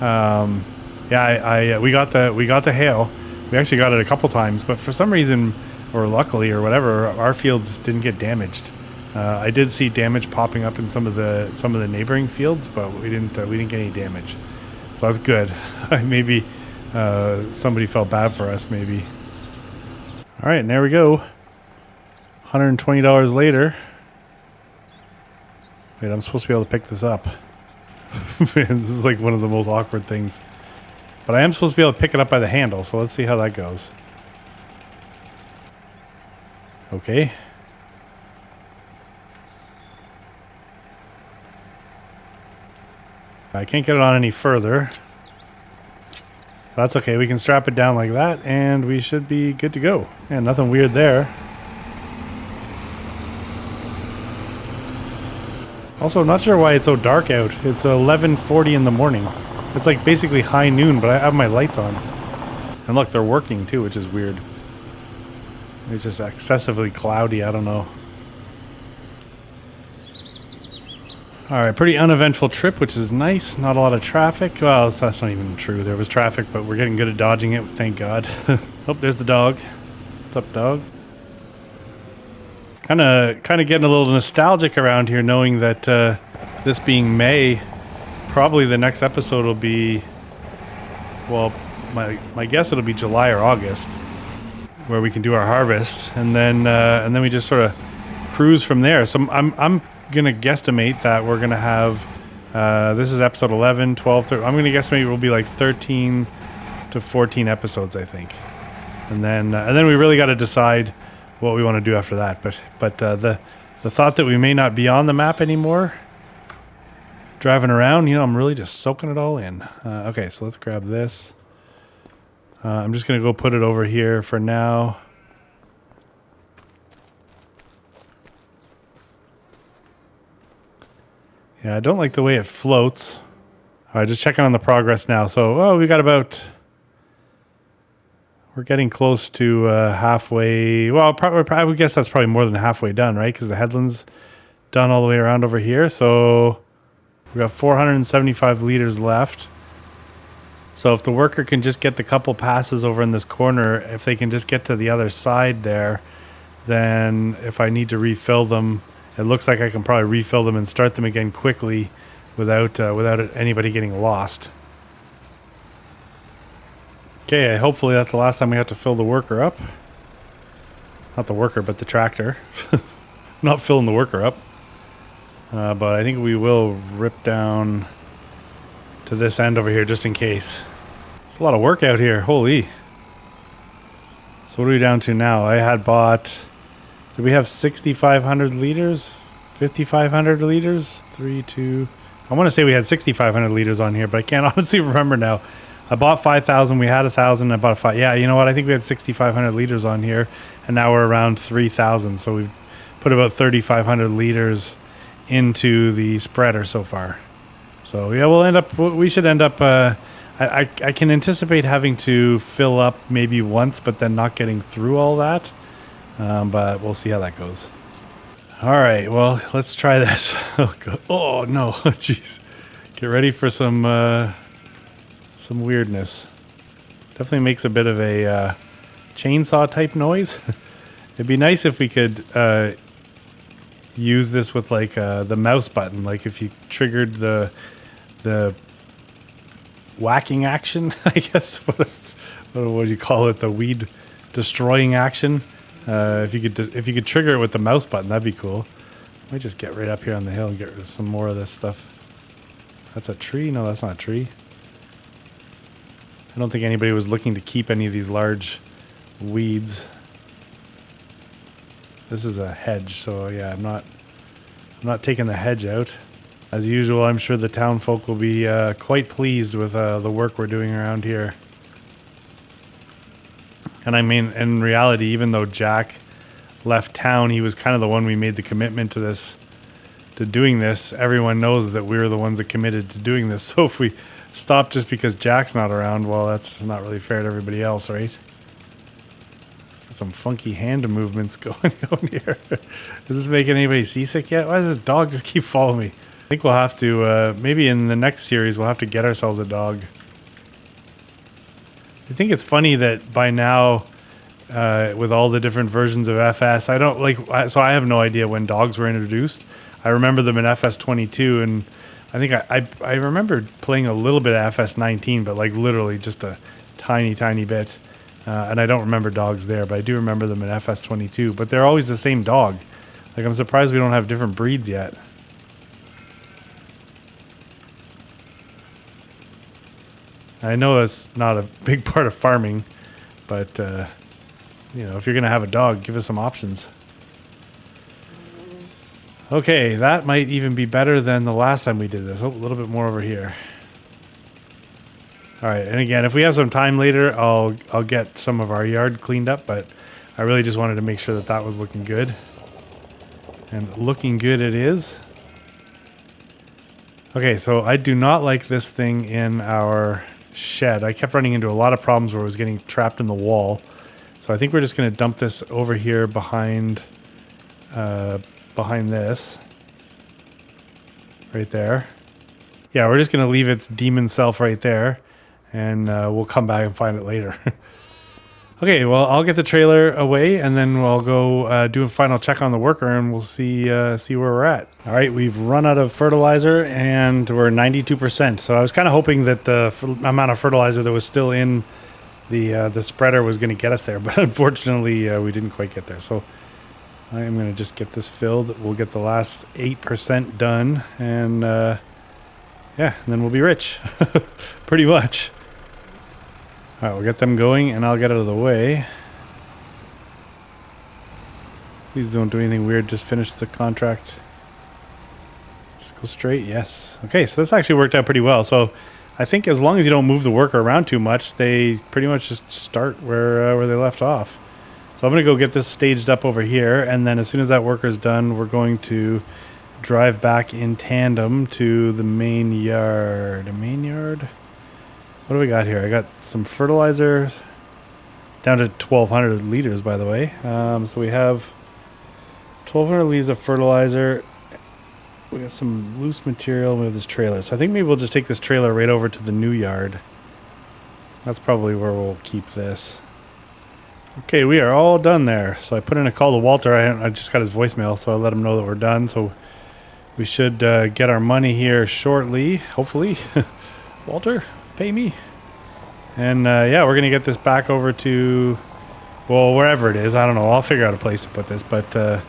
Yeah, we got the hail. We actually got it a couple times, but for some reason, or luckily or whatever, our fields didn't get damaged. I did see damage popping up in some of the neighboring fields, but we didn't get any damage. So that's good. Maybe somebody felt bad for us, maybe. All right, and there we go. $120 later. Wait, I'm supposed to be able to pick this up. Man, this is like one of the most awkward things. But I am supposed to be able to pick it up by the handle, so let's see how that goes. Okay. I can't get it on any further. That's okay. We can strap it down like that, and we should be good to go. And nothing weird there. Also, not sure why it's so dark out. It's 11:40 in the morning. It's like basically high noon, but I have my lights on. And look, they're working too, which is weird. It's just excessively cloudy. I don't know. Alright, pretty uneventful trip, which is nice. Not a lot of traffic. Well, that's not even true. There was traffic, but we're getting good at dodging it, thank God. Oh, there's the dog. What's up, dog? Kind of getting a little nostalgic around here, knowing that this being May, probably the next episode will be, well, my guess it'll be July or August, where we can do our harvest, and then we just sort of cruise from there. So I'm gonna guesstimate that we're gonna have this is episode 11, 12, 13. I'm gonna guesstimate it will be like 13 to 14 episodes, I think, and then we really got to decide what we want to do after that. But the thought that we may not be on the map anymore, driving around, I'm really just soaking it all in. Okay, so let's grab this. I'm just gonna go put it over here for now. Yeah, I don't like the way it floats. All right, just checking on the progress now. So, we got we're getting close to halfway. Well, I would guess that's probably more than halfway done, right? Because the headland's done all the way around over here. So, We got 475 liters left. So if the worker can just get the couple passes over in this corner, if they can just get to the other side there, then if I need to refill them, it looks like I can probably refill them and start them again quickly without anybody getting lost. Okay, hopefully that's the last time we have to fill the worker up. Not the worker, but the tractor. Not filling the worker up. But I think we will rip down to this end over here just in case. It's a lot of work out here. Holy. So what are we down to now? I had bought... Did we have 6,500 liters? 5,500 liters? 3, 2... I want to say we had 6,500 liters on here, but I can't honestly remember now. I bought 5,000. We had 1,000. I bought 5. Yeah, you know what? I think we had 6,500 liters on here, and now we're around 3,000. So we've put about 3,500 liters into the spreader so far. So yeah, we'll end up. We should end up. I can anticipate having to fill up maybe once, but then not getting through all that. But we'll see how that goes. All right. Well, let's try this. Oh no! Jeez. Get ready for some weirdness. Definitely makes a bit of a chainsaw type noise. It'd be nice if we could use this with like the mouse button. Like if you triggered the whacking action, I guess. What do you call it? The weed destroying action. If you could trigger it with the mouse button, that'd be cool. Let me just get right up here on the hill and get rid of some more of this stuff. That's a tree? No, that's not a tree. I don't think anybody was looking to keep any of these large weeds. This is a hedge, so yeah, I'm not taking the hedge out. As usual, I'm sure the town folk will be quite pleased with the work we're doing around here. And I mean, in reality, even though Jack left town, he was kind of the one we made the commitment to doing this. Everyone knows that we're the ones that committed to doing this. So if we stop just because Jack's not around, well, that's not really fair to everybody else, right? Got some funky hand movements going on here. Is this making anybody seasick yet? Why does this dog just keep following me? I think we'll have to, maybe in the next series, we'll have to get ourselves a dog. I think it's funny that by now, with all the different versions of FS, I don't like, so I have no idea when dogs were introduced. I remember them in FS22, and I think I remember playing a little bit of FS19, but like literally just a tiny bit. And I don't remember dogs there, but I do remember them in FS22. But they're always the same dog. Like, I'm surprised we don't have different breeds yet. I know that's not a big part of farming, but, you know, if you're going to have a dog, give us some options. Okay, that might even be better than the last time we did this. Oh, a little bit more over here. All right, and again, if we have some time later, I'll get some of our yard cleaned up, but I really just wanted to make sure that that was looking good. And looking good it is. Okay, so I do not like this thing in our shed. I kept running into a lot of problems where it was getting trapped in the wall. So I think we're just going to dump this over here behind this. Right there. Yeah, we're just going to leave its demon self right there. And we'll come back and find it later. Okay, well, I'll get the trailer away, and then we'll go do a final check on the worker, and we'll see where we're at. All right, we've run out of fertilizer, and we're 92%. So I was kind of hoping that the amount of fertilizer that was still in the spreader was going to get us there, but unfortunately, we didn't quite get there. So I am going to just get this filled. We'll get the last 8% done, and yeah, and then we'll be rich, pretty much. All right, we'll get them going, and I'll get out of the way. Please don't do anything weird. Just finish the contract. Just go straight. Yes. Okay, so this actually worked out pretty well. So I think as long as you don't move the worker around too much, they pretty much just start where they left off. So I'm going to go get this staged up over here, and then as soon as that worker's done, we're going to drive back in tandem to the main yard. The main yard? What do we got here? I got some fertilizer down to 1,200 liters, by the way. So we have 1,200 liters of fertilizer. We got some loose material with this trailer. So I think maybe we'll just take this trailer right over to the new yard. That's probably where we'll keep this. Okay, we are all done there. So I put in a call to Walter. I just got his voicemail, so I let him know that we're done. So we should get our money here shortly, hopefully. Walter, pay me. And yeah, we're going to get this back over to, well, wherever it is. I don't know. I'll figure out a place to put this, but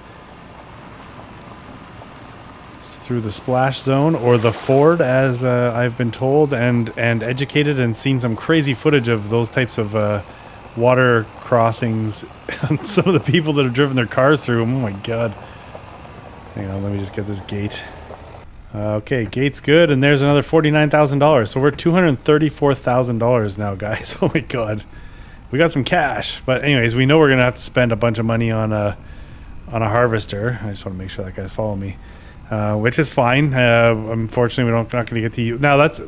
it's through the splash zone or the ford, as I've been told and educated and seen some crazy footage of those types of water crossings. Some of the people that have driven their cars through them. Oh my God. Hang on, let me just get this gate. Okay, gate's good, and there's another $49,000. So we're $234,000 now, guys. Oh my God, we got some cash. But anyways, we know we're gonna have to spend a bunch of money on a harvester. I just want to make sure that guy's following me, which is fine. Unfortunately, we're not going to get to use. Now that's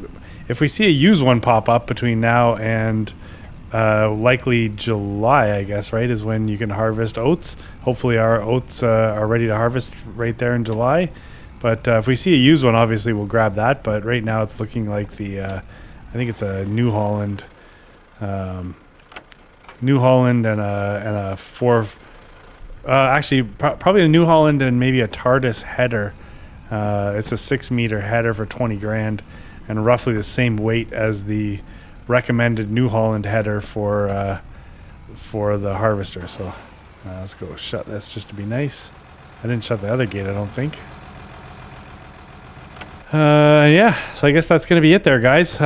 if we see a used one pop up between now and likely July, I guess, right, is when you can harvest oats. Hopefully our oats are ready to harvest right there in July. But if we see a used one, obviously we'll grab that. But right now it's looking like the, I think it's a New Holland and a actually probably a New Holland and maybe a TARDIS header. It's a 6-meter header for 20 grand and roughly the same weight as the recommended New Holland header for the harvester. So let's go shut this just to be nice. I didn't shut the other gate, I don't think. Yeah, so I guess that's gonna be it there, guys.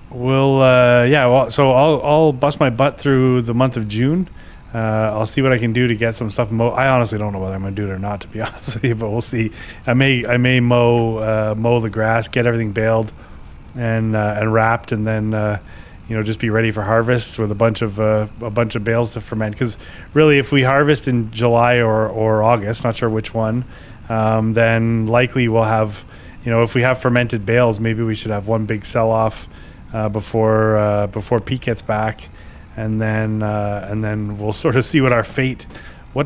We'll yeah, well, so I'll bust my butt through the month of June. I'll see what I can do to get some stuff mowed. I honestly don't know whether I'm gonna do it or not, to be honest with you, but we'll see. I may mow the grass, get everything baled and wrapped, and then you know, just be ready for harvest with a bunch of bales to ferment. Because really, if we harvest in July or August, not sure which one, then likely we'll have, you know, if we have fermented bales, maybe we should have one big sell off before Pete gets back, and then we'll sort of see what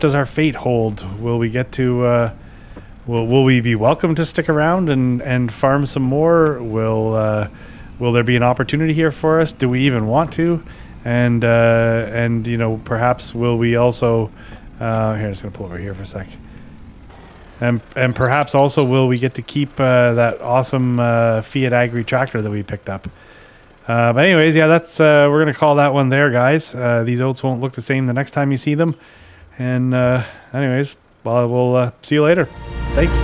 does our fate hold. Will we get to will we be welcome to stick around and farm some more? Will there be an opportunity here for us? Do we even want to? And you know, perhaps will we also here, I'm just gonna pull over here for a sec. And perhaps also will we get to keep that awesome Fiat Agri tractor that we picked up. But anyways, yeah, that's we're gonna call that one there, guys. These oats won't look the same the next time you see them. And anyways, well, we'll see you later. Thanks.